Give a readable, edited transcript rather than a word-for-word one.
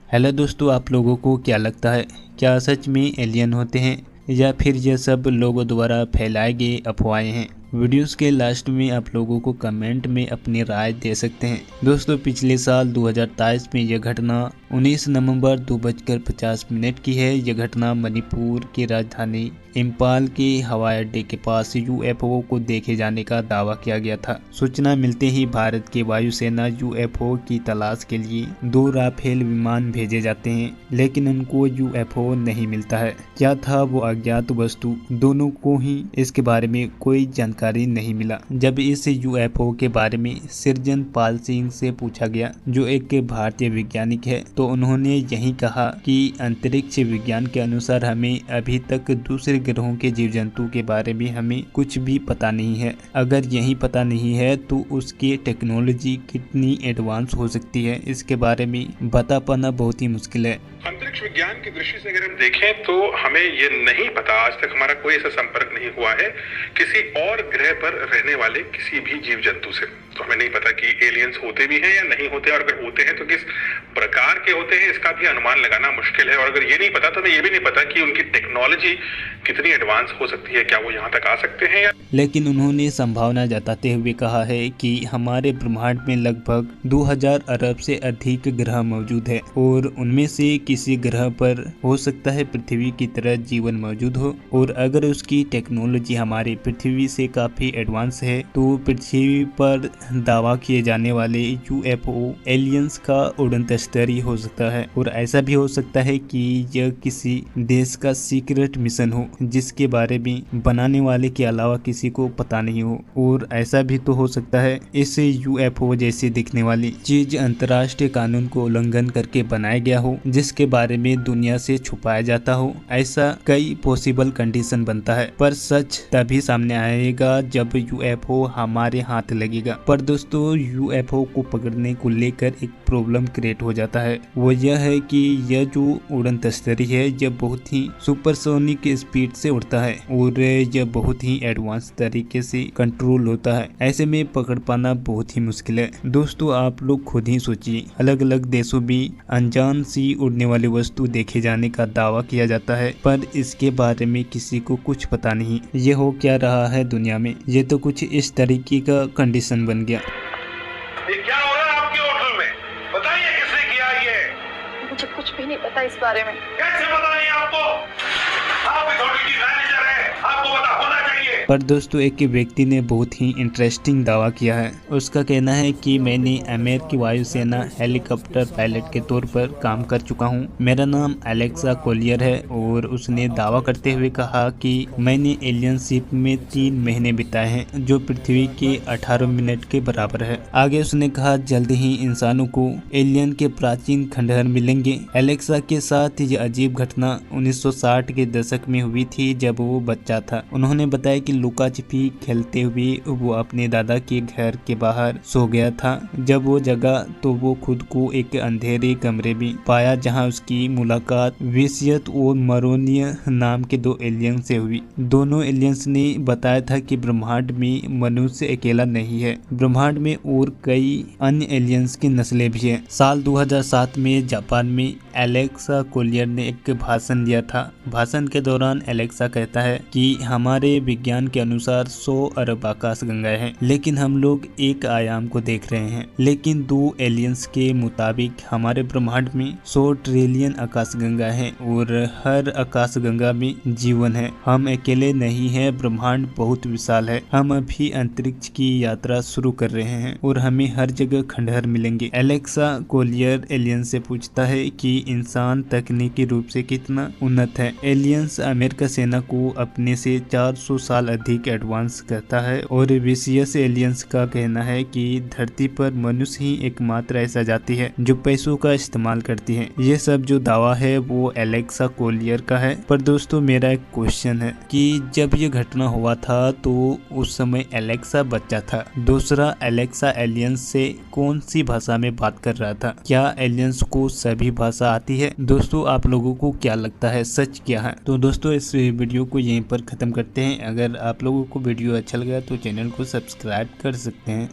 Hello दोस्तों, आप लोगों को क्या लगता है, क्या सच में एलियन होते हैं या फिर ये सब लोगों द्वारा फैलाए गए अफवाहें हैं। वीडियोस के लास्ट में आप लोगों को कमेंट में अपनी राय दे सकते हैं। दोस्तों, पिछले साल 2023 में यह घटना 19 नवंबर 2:50 की है। यह घटना मणिपुर की राजधानी इम्फाल के हवाई अड्डे के पास यूएफओ को देखे जाने का दावा किया गया था। सूचना मिलते ही भारत की वायुसेना यूएफओ की तलाश के लिए 2 राफेल विमान भेजे जाते हैं, लेकिन उनको यूएफओ नहीं मिलता है। क्या था वो अज्ञात वस्तु, दोनों को ही इसके बारे में कोई जानकारी नहीं मिला। जब इस यूएफओ के बारे में सृजन पाल सिंह से पूछा गया, जो एक भारतीय वैज्ञानिक है, तो उन्होंने यही कहा कि अंतरिक्ष विज्ञान के अनुसार हमें अभी तक दूसरे ग्रहों के जीव जंतु के बारे में हमें कुछ भी पता नहीं है। अगर यही पता नहीं है तो उसकी टेक्नोलॉजी कितनी एडवांस हो सकती है, इसके बारे में बता पाना बहुत ही मुश्किल है। अंतरिक्ष विज्ञान की दृष्टि से अगर हम देखें तो हमें ये नहीं पता, आज तक हमारा कोई ऐसा संपर्क नहीं हुआ है किसी और ग्रह पर रहने वाले किसी भी जीव जंतु से। तो हमें नहीं पता कि एलियंस होते भी हैं या नहीं होते, और अगर होते हैं तो किस प्रकार के होते हैं, इसका भी अनुमान लगाना मुश्किल है। और अगर ये नहीं पता तो हमें ये भी नहीं पता कि उनकी टेक्नोलॉजी कितनी एडवांस हो सकती है, क्या वो यहाँ तक आ सकते हैं या। लेकिन उन्होंने संभावना जताते हुए कहा है कि हमारे ब्रह्मांड में लगभग 2000 अरब से अधिक ग्रह मौजूद है और उनमें से किसी ग्रह पर हो सकता है पृथ्वी की तरह जीवन मौजूद हो, और अगर उसकी टेक्नोलॉजी हमारी पृथ्वी से काफी एडवांस है तो पृथ्वी पर दावा किए जाने वाले यूएफओ एलियंस का उड़न तस्तरी हो सकता है। और ऐसा भी हो सकता है कि यह किसी देश का सीक्रेट मिशन हो जिसके बारे में बनाने वाले के अलावा किसी को पता नहीं हो। और ऐसा भी तो हो सकता है इस यूएफओ जैसी दिखने वाली चीज अंतर्राष्ट्रीय कानून को उल्लंघन करके बनाया गया हो, जिसके बारे में दुनिया से छुपाया जाता हो। ऐसा कई पॉसिबल कंडीशन बनता है, पर सच तभी सामने आएगा जब यूएफओ हमारे हाथ लगेगा। पर दोस्तों, यूएफओ को पकड़ने को लेकर एक प्रॉब्लम क्रिएट हो जाता है। वो यह है कि यह जो उड़न तस्तरी है यह बहुत ही सुपरसोनिक स्पीड से उड़ता है और यह बहुत ही एडवांस तरीके से कंट्रोल होता है। ऐसे में पकड़ पाना बहुत ही मुश्किल है। दोस्तों, आप लोग खुद ही सोचिए, अलग अलग देशों में अनजान सी उड़ने वाली वस्तु देखे जाने का दावा किया जाता है, पर इसके बारे में किसी को कुछ पता नहीं। ये हो क्या रहा है दुनिया में, ये तो कुछ इस तरीके का कंडीशन बन गया। ये क्या हो रहा है आपके होटल में? बताइए किसने किया ये? मुझे कुछ भी नहीं पता इस बारे में। कैसे पता नहीं आपको? आप अथॉरिटी मैनेजर हैं, आपको पता होना चाहिए। पर दोस्तों, एक व्यक्ति ने बहुत ही इंटरेस्टिंग दावा किया है। उसका कहना है कि मैंने अमेरिकी वायुसेना हेलीकॉप्टर पायलट के तौर पर काम कर चुका हूं। मेरा नाम एलेक्सा कोलियर है और उसने दावा करते हुए कहा कि मैंने एलियन शिप में 3 महीने बिताए हैं, जो पृथ्वी के 18 मिनट के बराबर है। आगे उसने कहा जल्द ही इंसानों को एलियन के प्राचीन खंडहर मिलेंगे। एलेक्सा के साथ ये अजीब घटना 1960 के दशक में हुई थी, जब वो बच्चा था। उन्होंने बताया कि लुका छिपी खेलते हुए वो अपने दादा के घर के बाहर सो गया था। जब वो जगा तो वो खुद को एक अंधेरे कमरे में पाया, जहां उसकी मुलाकात विसियत और मरोनिया नाम के 2 एलियंस से हुई। दोनों एलियंस ने बताया था कि ब्रह्मांड में मनुष्य अकेला नहीं है, ब्रह्मांड में और कई अन्य एलियंस की नस्लें भी हैं। साल 2007 में जापान में एलेक्सा कोलियर ने एक भाषण दिया था। भाषण के दौरान एलेक्सा कहता है कि हमारे विज्ञान के अनुसार 100 अरब आकाश गंगाएं हैं, लेकिन हम लोग एक आयाम को देख रहे हैं। लेकिन 2 एलियंस के मुताबिक हमारे ब्रह्मांड में 100 ट्रिलियन आकाश गंगा है और हर आकाश गंगा में जीवन है। हम अकेले नहीं हैं, ब्रह्मांड बहुत विशाल है। हम अभी अंतरिक्ष की यात्रा शुरू कर रहे हैं और हमें हर जगह खंडहर मिलेंगे। एलेक्सा कोलियर एलियन से पूछता है कि इंसान तकनीकी रूप से कितना उन्नत है। एलियंस अमेरिका सेना को अपने से 400 साल अधिक एडवांस कहता है और विशियस एलियंस का कहना है कि धरती पर मनुष्य ही एकमात्र ऐसा जाति है जो पैसों का इस्तेमाल करती है। ये सब जो दावा है वो एलेक्सा कोलियर का है। पर दोस्तों, मेरा एक क्वेश्चन है कि जब ये घटना हुआ था तो उस समय एलेक्सा बच्चा था। दूसरा, एलेक्सा एलियंस से कौन सी भाषा में बात कर रहा था? क्या एलियंस को सभी भाषा आती है? दोस्तों, आप लोगों को क्या लगता है, सच क्या है? तो दोस्तों, इस वीडियो को यहीं पर खत्म करते हैं। अगर आप लोगों को वीडियो अच्छा लगा तो चैनल को सब्सक्राइब कर सकते हैं।